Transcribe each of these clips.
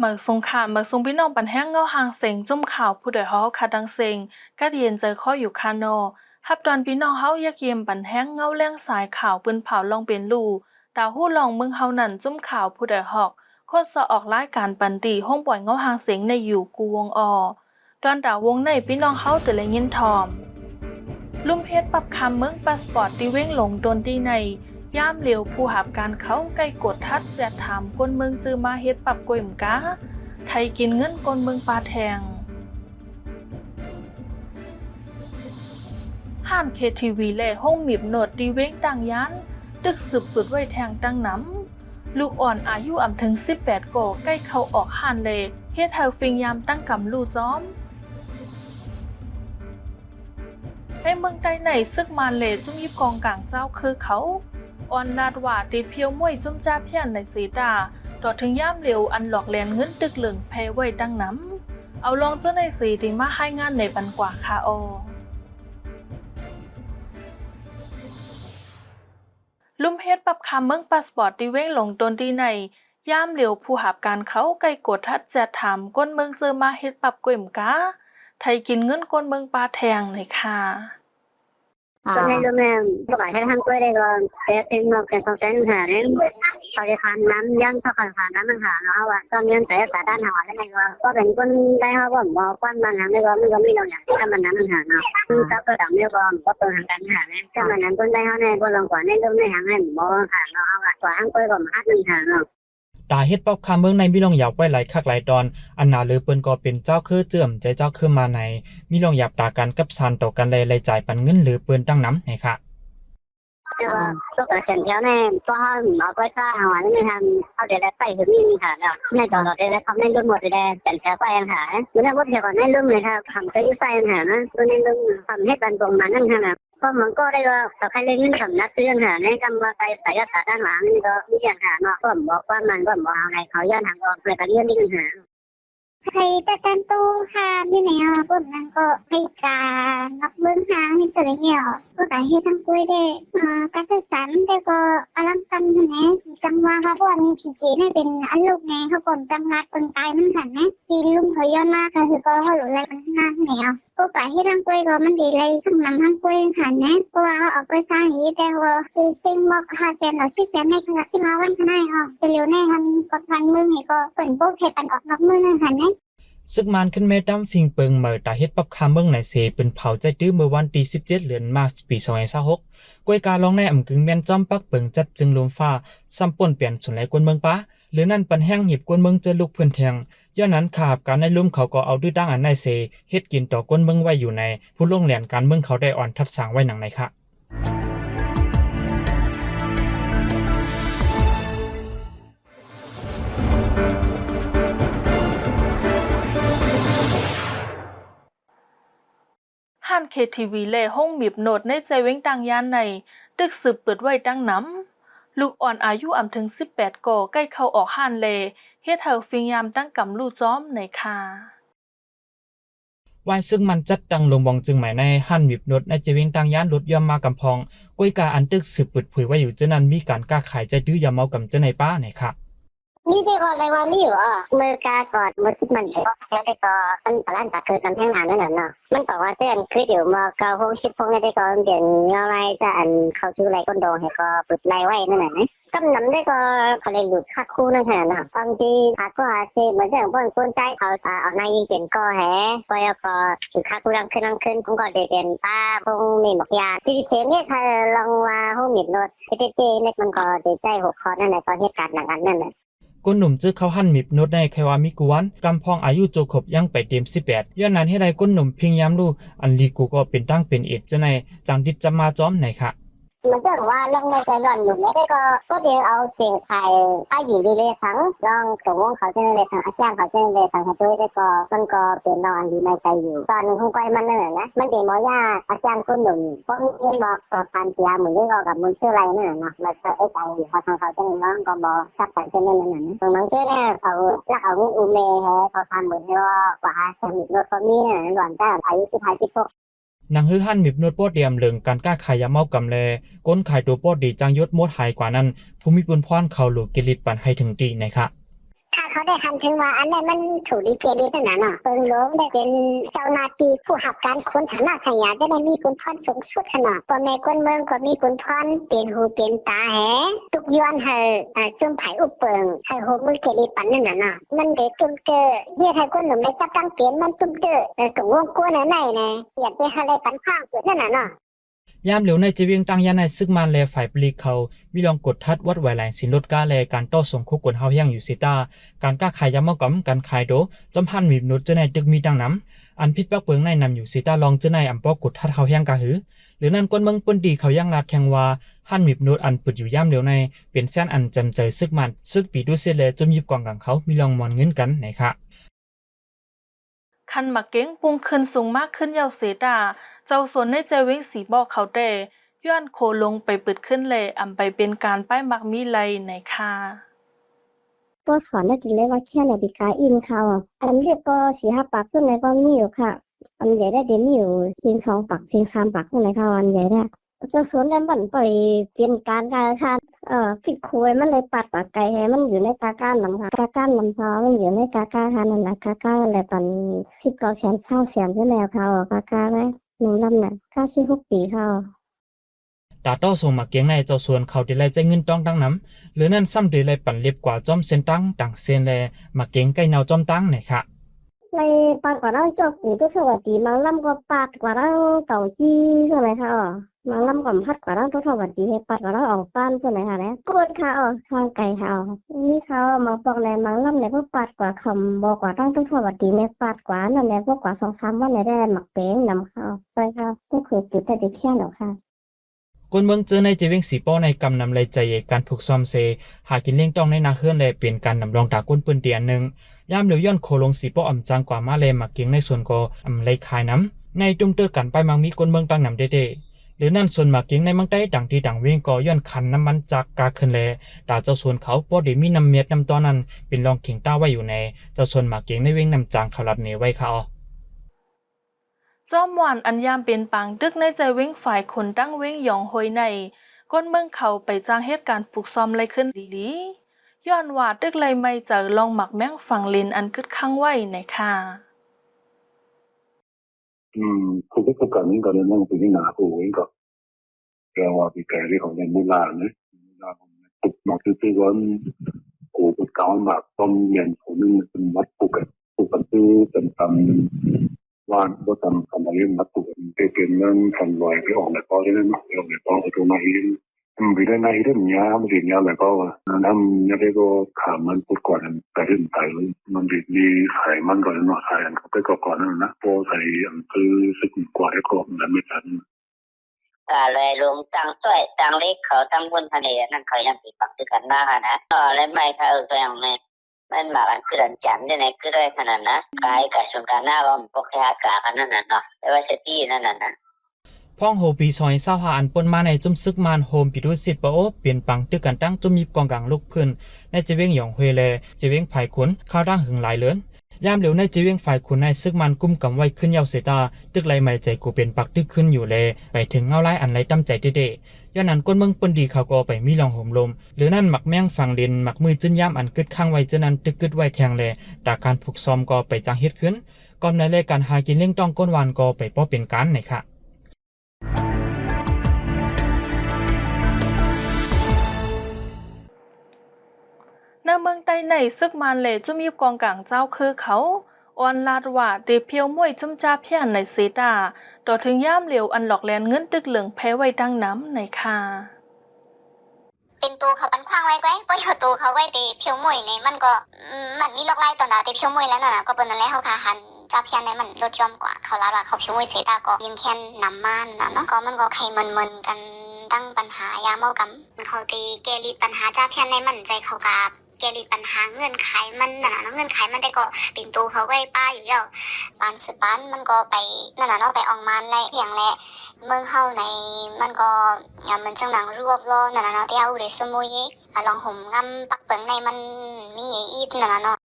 มือสงขามมือสงพี่น้องปันแห้งเงาหางเสียงจุ่มข่าวผู้ใดเฮาคาดังเสียงก็เย็นใจข้ออยู่คาโนฮับตอนพี่น้องเฮาอยากเยี่ยมปันแห้งเงาเลี้ยงสายข่าวปืนเผาลองเป็นลู่ดาวหู้ลองมึงเฮานั่นจุ่มข่าวผู้ใดฮอกโคตรสะออกรายการปันดีห้องปล่อยเงาหางเสียงในอยู่กูวงตอนดาววงในพี่น้องเฮาแต่ละยินทอมลุ่มเพชรปรับคำเมืองพาสปอร์ตที่เว้งหลงโดนดีในย่ามเหลียวผู้หับการเขาใกล้กดทัดแจดถามคนเมืองจือมาเฮ็ดปรับกวยมกาไทยกินเงินคนเมืองปลาแทงห้านKTVและห้องหมีบโนดดีเว้งต่างยันดึกสืบปืดไว้แทงตั้งน้ำลูกอ่อนอายุอ่ำถึง18ก่อใกล้เข้าออกห้านเลเฮ็ดเฮาฟิงยามตั้งกำลู่จ้อมในเมืองใดไหนซึกมานเลจุ่มยิบกองกลางเจ้าคือเขาอ่อนลาดว่าตีเพียวมวยจุ่มจ้าเพี้ยนในสีดาต่อถึงย่ามเหลียวอันหลอกแลนเงินตึกเหลืองแพ้ไว้ดังน้ำเอาลองเจ้าในสีดีมาให้งานในปันกว่าคาลุ่มเฮ็ดปรับคำเมืองพาสปอร์ตที่เว้งหลงตนที่ในย่ามเหลียวผู้หับการเขาไกลกดทัดแจดถามก้นเมืองเซอมาเฮ็ดปรับกวยมกาไทยกินเงินก้นเมืองปลาแทงเลยค่ะcho nên lúc này các bạn thấy hàng quê đây rồi để tìm một cái con tên hà đến sau khi phản nắm dân sau khi phản nắm hà nó và con nhân sẽ cả đàn hỏi cái này rồi có bệnh quân đây họ có một quan bàn hàng đây rồi mình có đâu nhỉ cái mình nắm hà nó các cơ động đây còn có từ hàng đàn hà này cái mình nắm quân đây họ này quân lòng quản nên lúc này hàng này một hà nó và tòa hàng quê còn hát mình hà nó ตาเฮ็ดป๊อบคาเมืองในมีลองหยับไว้หลายคักหลายตอนอันนาลือเปิ้นก็เป็นเจ้าคือเจื่อมใจเจ้าคือมาไหนมีลองหยับตากันกับซันต่อกันเลยจ่ายปันเงินหรือเปิ้นตั้งน้ำให้ค่ะ lúc ở trận theo này có hơn nó quay xa hàng hóa nên hàngเอาเดี๋ยวไปถึงนี่ค่ะเนาะในจอดรถได้เขาไม่รุ่นหมดเลยtrận theoไปหาเมื่อวันเดียวก่อนในรุ่นเลยค่ะทำไปยุ่งใส่หานะรุ่นในรุ่นทำให้กันตรงนั้นนั่นค่ะก็มันก็ได้ว่าต่อใครเล่นสำนักเรื่องหาในกำว่าไปใส่กระสาด้านหลังนี่ก็มีอย่างหาเนาะก็บอกว่ามันก็บอกอะไรเขาย้อนทางออกเลยกันเรื่องนี้หาให้แต่กันตู้ค่ะพี่แนวพวกนั้นก็ให้การนักเบื้องทางนี่ตัวเดียวก็แต่ให้ทั้งคุยได้การสื่อสารได้ก็อลังการนะจังว่าเขาพวกผีจีนี่เป็นอันลูกไงเขาคนจังหวัดคนตายมันหันนะตีลุงเขาย้อนมากค่ะคือก็เขาหลุดอะไรมันงานแนวก็แต่ให้ทั้งคุยก็มันดีเลยทั้งนำทั้งคุยหันนะเพราะว่าเขาออกไปสร้างอย่างนี้แต่ว่าคือสิ่งบอกหาเซนเราชื่อเซนในขณะที่มาวันข้างหน้าเขาจะเร็วแน่ทันกดพันมือให้ก็เปิดโป๊กให้ปันออกนอกมือหันนะซึกมานขึ้นแม่ดำฟิงเปิงเมื่อตาเฮ็ดปับคาเมืองไหนเสเป็นเผาใจตื้อเมื่อวันที่17เดือนมาร์ชปี2026กวยการลองในอำกึงแม่นจอมปักเปิงจัดจึงลมฟ้าซ้ำป่นเปลี่ยนสุนไหลกวนเมืองปะหรือนั่นปันแห้งหยิบกวนเมืองเจอลูกเพื่อนแทงย้อนนั้นขาบการในลุ่มเขาก็เอาดื้อดังอันในเสเฮ็ดกินต่อกวนเมืองไว้อยู่ในผู้ลงแหลนการเมืองเขาได้อ่อนทัดสางไว้หนังในค่ะห้านKTVและห้องหมีบโนดในใจเว้งต่างยานในดึกสืบเปิดไว้ดังน้ำลูกอ่อนอายุอ่ำถึง18ก่อใกล้เข้าออกห้านเลเฮ็ดเฮาฟิงยามตั้งกำลู่จ้อมในค่ะวายซึ่งมันจัดดังลงบองจึงหมายในหันหมิบนดในเจวิงต่างย่านรถยอมมากำพองกวยกาอันตึกสืบเปิดเผยไว้อยู่เจนั้นมีการกล้าขายใจดื้อยาเมากำเจในป้าไหนค่ะนี่ได้ก่อนเลยว่านี่อยู่เมื่อกากอดมือคิดมันก็ได้ก็มันพลันตัดคือตำแท่งหนานั่นเนาะมันบอกว่าเตือนคือเดี๋ยวมาเกาพงชิปพงได้ก็เดี๋ยวอะไรจะอันเขาชื่ออะไรก้นโดให้ก็ปึดไล่ไว้นั่นแหละนะกำนำได้ก็เขาเลยหลุดคัดคู่นั่นแหละนะบางทีอาก็อาจจะเหมือนเรื่องบนคนใจเขาเอาในยิงเป็นก็แหก็คือคัดคู่รังขึ้นผมก็ได้เป็นป้าพงมีหมกยาที่เชนเนี่ยถ้าลองว่าห้องมิดรถเจ๊เนี่ยมันก็ดีใจหกคอนั่นแหละก็เหตุการณ์หนักนั่นแหละก้นหนุ่มจื้อเขาหั่นหมิบนดในแความิกวนกำพองอายุโจขบยังไปเต็ม18ย้อนนั้นให้ได้ก้นหนุ่มเพียงย้ำดูอันลีกูก็เป็นตั้งเป็นเอ็ดจะในจังดิดจะมาจ้อมไหนค่ะมันก็ว่าเรื่องในใจร้อนหนุ่มไม่ได้ก็เดี๋ยวเอาเสียงไทยป้าอยู่ดีเลยทั้งลองตกลงเขาเส้นเลยทั้งอาจารย์เขาเส้นเลยทั้งตัวได้ก็มันก็เป็นนอนดีในใจอยู่ตอนคงไปมันนั่นแหละนะมันเดี๋ยวมอย่าอาจารย์ก้นหนุ่มเพราะมีบอกต่อการเชียร์เหมือนที่เรากับมุนชื่ออะไรนั่นนะมันก็ไอ้ใจอยู่พอทางเขาเส้นร้องก็บอกชักแต่เส้นนั่นนั่นนะบางทีเนี่ยเขาลักเอาอุเมย์เขาทำเหมือนที่ว่าว่าสนิทรถเขามีเนี่ยหลอนแต่อายุ16นางฮือหั่นหมิบนวดโปดเดียมเหลืองการกล้าขายยาเมากำแลก้นขายตัวโปดดีจังยศมดหายกว่านั้นภูมิบุญพรเขาหลูกกิริตปันให้ถึงตีนะคะ ถ้าเขาได้ทันถึงว่าอันนั้นมันถูกลีเกลีนั่นน่ะเนาะเปิงหลวงได้เป็นเจ้าหน้าที่ผู้หับการค้นฐานะขยะได้มีคุณพรสูงสุดขนาดพ่อแม่คนเมืองก็มีคุณพรเป็นหูเป็นตาแหทุกย้อนให้จุ่มไผ่อุปเปิงให้โหมือเกลีปันนั่นน่ะเนาะมันเด็กจุ่มเจอเยี่ยให้คนหนุ่มได้จับตั้งเปลี่ยนมันจุ่มเจอตรงวงกวนไหนนะอยากไปหาอะไรปันข้างสุดนั่นน่ะเนาะยามเหลียวในจะเวียงตั้งยาในซึกมันแลฝ่ายปลีกเขามีลองกดทัดวัดไหวแหลงสินลดกาแลการต่อส่งคู่กวนเฮาเฮียงอยู่สิตาการก้าขายยามากำการขายโดจอมพันมีนุดจะในตึกมีดังน้ำอันพิษปักเปิงในนำอยู่สิตาลองจะในอำปอกดทัดเฮาเฮียงกะหือหรือนั่นกวนเมืองปนดีเขาย่างลาดแข่งว่าหันมีนุดอันปึดอยู่ยามเหลียวในเป็นแซนอันจำใจซึกมันซึกปีดูเซเลจมยิบกองกังเขามีลองมอนเงินกันไหนคะคันหมักเก้งปุงขึ้นสูงมากขึ้นเยาวเสดาเจ้าสนในใจเว้งสีบอกเขาเดย้อนโคลงไปปึดขึ้นเลยอำไปเป็นการป้ายมักมีไลในค่ะตัวสอนได้จริงเลยว่าแค่นาฬิกาอินเขาอันเรียกก็4-5 ปักขึ้นในก็มีอยู่ค่ะอันใหญ่ได้เดี๋ยวนี้อยู่เพียง2 ปักเพียง3 ปักขึ้นในเขาอันใหญ่ได้ตัวสวนได้บั่นปล่อยเปลี่ยนการค่ะผิดคุยมันเลยปัดปากไก่ให้มันอยู่ในกาก้านลำค่ะกาก้านลำพอมันอยู่ในกาก้าค่ะนั่นแหละกาก้าอะไรปัน19 แสน20 แสนใช่แล้วเขากาก้าไหมหนึ่งลำน่ะ96 ปีเขาตาต้อส่งมาเกียงในเจ้าส่วนเขาได้ไล่ใจเงินต้องตั้งน้ำหรือนั่นซ้ำได้ไล่ปั่นเล็บกว่าจอมเส้นตั้งต่างเส้นแลมาเกียงใกล้แนวจอมตั้งไหนคะในปาดกว่าเราจบอยู่ตัวสวัสดีมังลำก็ปาดกว่าเราเต่าจี้ใช่ไหมคะมังลำก็พัดกว่าเราตัวสวัสดีให้ปาดกว่าเราออกป้านใช่ไหมคะเนี่ยโกดค่ะทางไก่ค่ะนี่เขามาบอกในมังลำเนี่ยพวกปาดกว่าคำบอกกว่าตั้งตัวสวัสดีเนี่ยปาดกว่านั่นเนี่ยพวกกว่า2-3 วันเนี่ยได้หมักเป้งนำเขาไปค่ะก็คือจุดแต่เที่ยงหรอกค่ะกวนเมืองเจอในเจเวงสีป้อในกำนำไรใจการผูกซอมเซหากินเลี้ยงต้องในนาเฮือนแลเปลี่ยนการนำรองตาก้นปืนเตียนหนึ่งยามเหลียวย้อนโคลงสีป้ออ่ำจังกว่ามาเลมาเกียงในส่วนก็อ่ำไรขายน้ำในตุ้มเตอกันไปมังมีกวนเมืองตั้งนำเด้หรือนั่นส่วนมาเกียงในมังได้ดังที่ดังเวงก็ย้อนขันน้ำมันจากกาขึ้นแลตาเจ้าส่วนเขาป้อได้มีน้ำเม็ดน้ำตอนนั้นเป็นรองเข่งต้าไว้อยู่ในเจ้าส่วนมาเกียงในเวงน้ำจางเขาลัดเนไว้ค่ะจอมหวานอันยามเป็นปังดึกในใจเว้งฝ่ายคนตั้งเว้งหยองหอยในก้นเมืองเขาไปจ้างเหตุการณ์ปลุกซ้อมไรขึ้นดีย้อนว่าดึกไรไม่เจอลองหมักแมงฝั่งเลนอันกึดข้างไว้ในค่ะ佢一個咁樣嘅咧，佢已經拿過呢個嘅話，佢嘅呢個嘅冇難咧，讀落去啲嗰個個講話方面，可能係乜嘅，個個都等等話嗰陣係咪乜嘅？嘅點樣分類嘅我嚟講咧，我嚟講我做乜嘢？vì đây này rất nhiều mà gì nhiều là có năm như thế có khả năng của quản cái hiện tại mình bị đi phải mang gọi nó phải cái có quản nó có phải cứ sức quản cái có là mới thànhเลยรวมตั้งช่วยตั้งเล็กเขาตั้งบนทะเลนั่นเขายังปิดปักด้วยกันมากนะแล้วไม่เขาตัวอย่างนี้มันมากันคือดันจันได้ไหนคือด้วยขนาดนะกายกับชนกันหน้าเราปกติอากาศกันนั่นน่ะเนาะแต่ว่าสตีนั่นน่ะนะพ่องโฮปีซอยเศร้าหาอันปนมาในจุ่มซึกมานโฮมปิดุสิตปะโอเปลี่ยนปังตึกกันตั้งจุ่มมีกองกลางลูกพื้นในเจเวงหยองเฮเลเจเวงไผ่ขุนข้าวร่างหึงหลายเลือนยามเหลียวในเจเวงไผ่ขุนในซึกมันกุ้มกำไว้ขึ้นเยาเสตาตึกไหลไม่ใจกูเป็นปักตึกขึ้นอยู่แลไปถึงเงาไล่อันไหลตั้มใจเด้ย้อนนั้นก้นเมืองปนดีเขาก็ไปมีลองห่มลมหรือนั่นหมักแมงฝังเลนหมักมือจึนยามอันกึดข้างไว้จนั้นตึกกึดไว้แทงแลตาการผูกซ้อมก็ไปจังเฮ็ดขึ้นก่อนในรายการหากินเลี้ยงต้องก้นวานก็ไปป้อเป็นการไหนค่ะในเมืองใต้ในซึกมานเลจุมีกองกลางเจ้าคือเขาออนลาดว่าเดเพียวมวยจุ่มจ้าเพียนในเซดาต่อถึงย่ามเหลียวอันหลอกแลนเงินตึกเหลืองแพ้ไว้ดังน้ำในค่ะเป็นตัวเขาบันคว้างไว้ไว้เพราะตัวเขาไว้เดเพียวมวยเนี่ยมันก็มันมีลอกไล่ตอนนั้นเดเพียวมวยแล้วน่ะก็เป็นนั่นแหละเขาค่ะหันจ้าเพียนเนี่ยมันลดย่อมกว่าเขาลาดว่าเขาเพียวมวยเซดาก็ยิงแค่น้ำมันนะเนาะก็มันก็ใครมันกันตั้งปัญหายาเมากันเขาตีเกลีปัญหาจ้าเพียนในมันใจเขากับเกลีปัญหาเงินขายมันน่ะเนาะเงินขายมันได้ก็เป็นตัวเขาไว้ป้าอยู่แล้วปานสืบปานมันก็ไปนั่นน่ะเนาะไปออกมันแหละอย่างแหละเมืองเฮาในมันก็มันจังหนังรวบรอนั่นน่ะเนาะที่เอาได้สมุยลองห่มงำปักเปิงในมันมีอีดนั่นน่ะเนาะ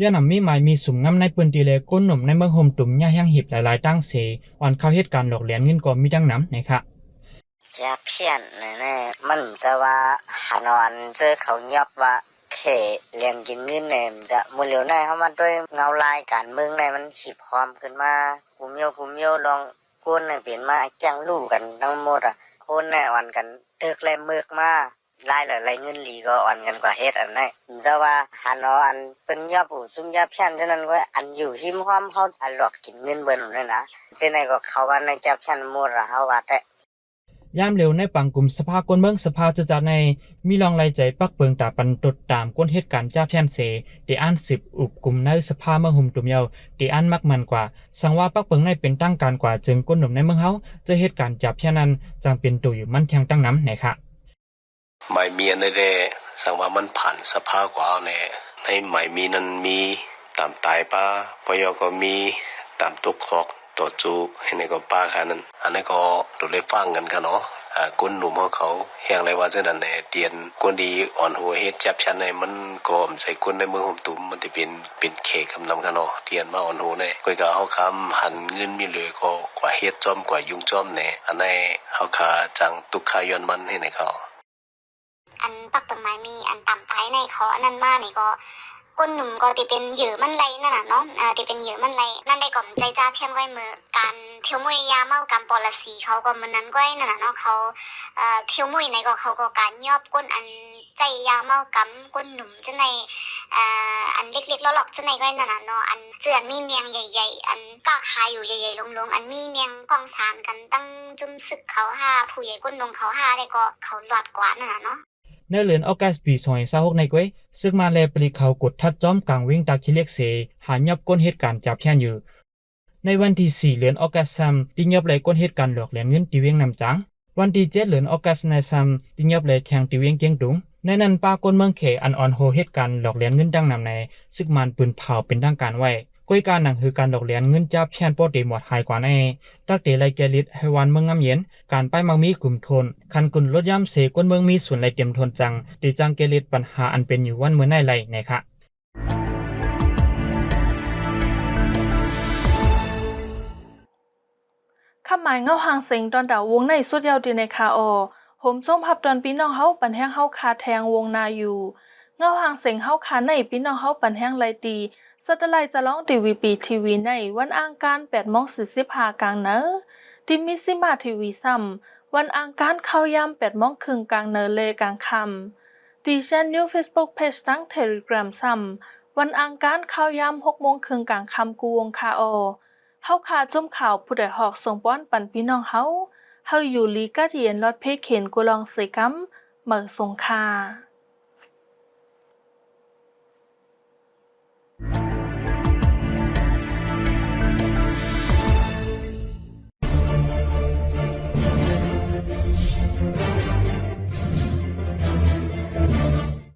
ย้อนนำมีหมายมีสุ่มงำในปืนตีเลก้นหนุ่มในเมืองโฮมตุ่มย่าแห้งหิบหลายๆตั้งเสอ่อนเข้าเหตุการณ์หลอกเหรียญเงินก็มีดังน้ำนะคะจะเพี้ยนแน่มันจะว่าหานอนเจอเขายอบว่า เขเรียนกินเงินเนี่ยจะมูลเหลียวในเข้ามาด้วยเงาลายการเมืองในมันขีบพร้อมขึ้นมาภูมิโยลองก้นเนี่ยเปลี่ยนมาจังลู่กันทั้งหมดคนเนี่ยอ่อนกันเอิกแลเมือกมาลายหลายเงินหลีก็อ่อนกันกว่าเฮ็ดอันนั้นจะว่าหันเอาอันเป็นยอปู่ซุ่มยาเพี้ยนฉะนั้นก็อันอยู่หิมความเขาอันหลอกกินเงินเบิ่นนั่นนะเจไหนก็เขาว่าในจับฉันหมดเฮาว่าแต่ยามเร็วในปังกลุ่มสภากวนเมืองสภาจะจัดในมีลองไล่ใจปักเปิงตาปันตดตามก้นเหตุการณ์จ้าแผ่นเสที่อัน10อุบกลุ่มในสภาเมืองหุ่มตุ่มเยาที่อันมักมันกว่าสังว่าปักเปิงในเป็นตั้งการกว่าจึงก้นหนุ่มในเมืองเฮาจะเหตุการณ์จับแผ่นนั้นจังเป็นตัวอยู่มันแทงตั้งน้ำไหนคะหมายมีอันใดสังว่ามันผ่านสภากว่าเนี่ยในหมายมีนั้นมีตามตายป้าปยก็มีตามตุกคอกต่อจูให้ในก็ป้าค่ะนั้นอันนี้ก็ดูได้ฟังกันกันเนาะก้นหนุ่มเขาแห่งไรว่าเช่นนั้นเนี่ยเตียนก้นดีอ่อนหัวเฮ็ดจับชันในมันก็ใส่ก้นในมือหุ่มตุ้มมันจะเป็นเขกคำนำกันเนาะเตียนมาอ่อนหัวเนี่ยก็ก็เขาคำหันเงินมีเลยก็กว่าเฮ็ดจอมกว่ายุงจอมเนี่ยอันนี้เขาคาจังตุกขายอนมันให้ในเขาอันปักเปิงไม้มีอันต่ำท้ายในขออันนั้นมานี่ก็ก้นหนุ่มก็ติเป็นเหยื่อมันไรนั่นน่ะเนาะติเป็นเหยื่อมันไรนั่นได้ก่อมใจจ้าเพียงไว้มือการเที่ยวมวยยาเมากำปอลสีเขาก็มันนั้นก็นั่นน่ะเนาะเขาเที่ยวมวยไหนก็เขาก็การยอบก้นอันใจยาเมากำก้นหนุ่มจะในอันเล็กๆแล้วหลอกจะในก็นั่นน่ะเนาะอันเจือนมีเนียงใหญ่ๆอันก้าคายอยู่ใหญ่ๆลงๆอันมีเนียงกองสารกันตั้งจุ่มศึกเขาห้าผู้ใหญ่ก้นลงเขาห้าได้ก็เขาหลอดกว่านั่นน่ะเนาะในเดือนออกัสปี2026ในก้อยซึ่งมาแลปริเขากดทัดจอมกลางวิ่งตาคิเล็กเสหายับก้นเหตุการณ์จับแค่นอยู่ในวันที่4เดือนออกัสซัมที่ยับไหลก้นเหตุการณ์หลอกเหรียญเงินตีเวียงนำจังวันที่7เดือนออกัสในซัมที่ยับไหลแทงตีเวียงเกียงตุงในนั้นป้าก้นเมืองเขอันอ่อนโหเหตุการณ์หลอกเหรียญเงินดังนำในซึ่งมันปืนเผาเป็นทางการไว้ก้อยการหนังคือการหลอกเหรียญเงินจับแค่นปอตีหมดหายกว่าในตักเตไลแกลิดให้วันเมืองงำเย็นการป้ายมังมีกลุ่มทนคันกุลรถย่ำเสก้นเมืองมีส่วนไหลเตรียมทนจังตีจังเกลิดปัญหาอันเป็นอยู่วันเมื่อในไหลนะคะคำหมายเงาหางเสียงตอนดาววงในสุดยาวดีในคาอโหมจมพับตอนพี่น้องเฮาปันแห้งเฮาคาแทงวงนาอยู่เงาหางเสียงเฮาคาในพี่น้องเฮาปันแห้งไรดีสตไลจะร้องทีวีปีทีวีในวันอังคาร8:45กลางเนอดิมิซิมาทีวีซ้ำวันอังคารเข้ายาม8:30กลางเนอเลกลางค่ำดิฉันนิว Facebook Page ทั้ง Telegram ซ้ำวันอังคารเข้ายาม6:30กลางค่ำกูวงคาอเฮาคาจุ่มข่าวผู้ใดหอกส่งป้อนปันพี่น้องเฮาอยู่ลีกาเดียนรถเพเข็นกุลองเสกัมเหมือสงคา